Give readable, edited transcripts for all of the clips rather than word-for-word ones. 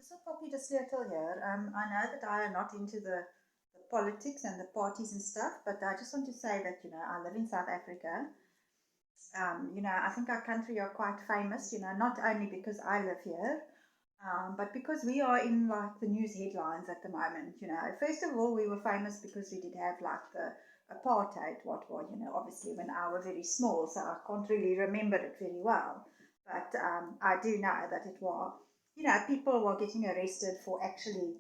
Also, Poppy de Sleutel here. I know that I am not into the politics and the parties and stuff, but I just want to say that, I live in South Africa. I think our country are quite famous, not only because I live here, but because we are in like the news headlines at the moment. First of all, we were famous because we did have like the apartheid, what was, obviously when I was very small, so I can't really remember it very well. But I do know that it was, people were getting arrested for actually,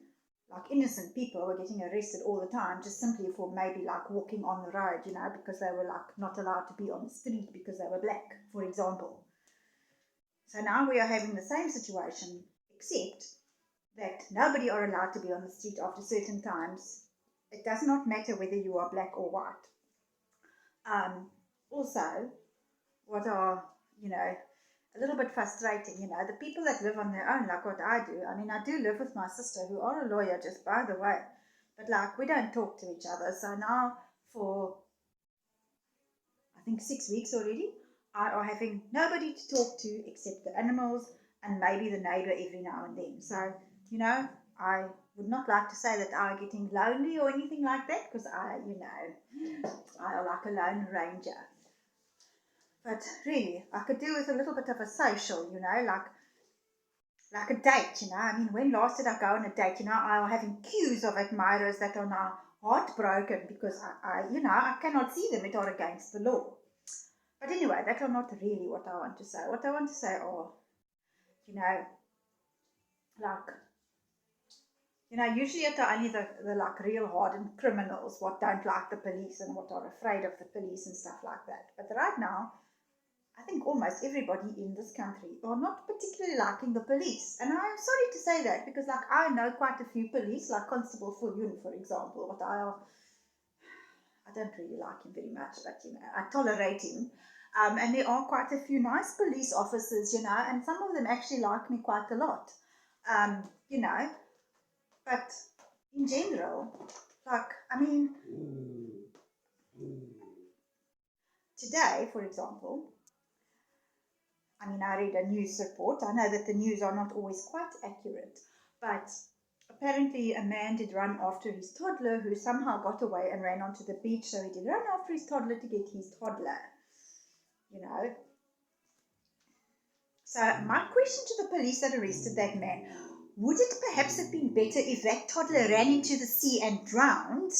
like innocent people were getting arrested all the time just simply for maybe like walking on the road, because they were like not allowed to be on the street because they were black, for example. So now we are having the same situation, except that nobody are allowed to be on the street after certain times. It does not matter whether you are black or white. Also, what are, a little bit frustrating, the people that live on their own, like what I do. I mean, I do live with my sister, who are a lawyer, just by the way, but like we don't talk to each other. So now for, I think 6 weeks already, I are having nobody to talk to except the animals and maybe the neighbor every now and then. So, I would not like to say that I'm getting lonely or anything like that, because I am like a lone ranger. But really, I could do with a little bit of a social, like a date, I mean, when last did I go on a date? I'm having queues of admirers that are now heartbroken because I cannot see them. It are against the law. But anyway, that are not really what I want to say. What I want to say are, like, usually it are only the like real hardened criminals what don't like the police and what are afraid of the police and stuff like that. But right now, I think almost everybody in this country are not particularly liking the police. And I'm sorry to say that because, like, I know quite a few police, like Constable Fulun, for example, but I don't really like him very much, but, I tolerate him. And there are quite a few nice police officers, and some of them actually like me quite a lot, but in general, like, I mean, today, for example, I mean, I read a news report. I know that the news are not always quite accurate, but apparently a man did run after his toddler who somehow got away and ran onto the beach. So he did run after his toddler to get his toddler, So my question to the police that arrested that man, would it perhaps have been better if that toddler ran into the sea and drowned?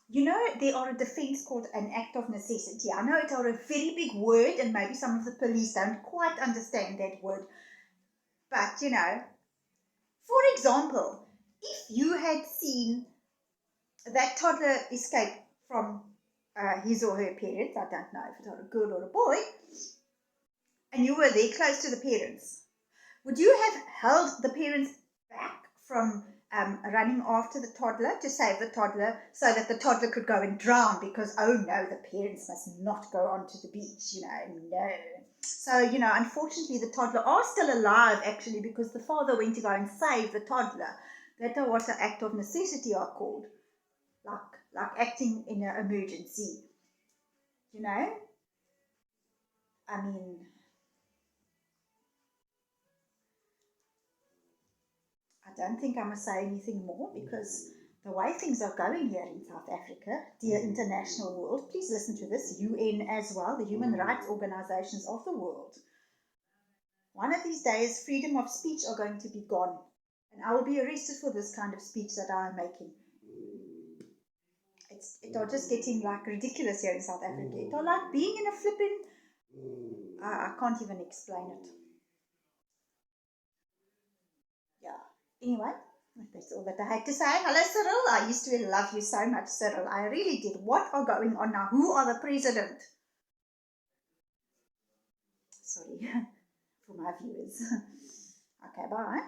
There are a defense called an act of necessity. I know it's a very big word and maybe some of the police don't quite understand that word. But, for example, if you had seen that toddler escape from his or her parents, I don't know if it's a girl or a boy, and you were there close to the parents, would you have held the parents back from running after the toddler to save the toddler so that the toddler could go and drown because, oh no, the parents must not go onto the beach, no. So, unfortunately the toddler are still alive actually because the father went to go and save the toddler. That are what the act of necessity are called, like acting in an emergency, I mean, I don't think I must say anything more because the way things are going here in South Africa, dear international world, please listen to this, UN as well, the human rights organizations of the world. One of these days, freedom of speech are going to be gone. And I will be arrested for this kind of speech that I am making. It are just getting like ridiculous here in South Africa. It are like being in a flipping, I can't even explain it. Yeah. Anyway, that's all that I had to say. Hello, Cyril. I used to love you so much, Cyril. I really did. What are going on now? Who are the president? Sorry for my viewers. Okay, bye.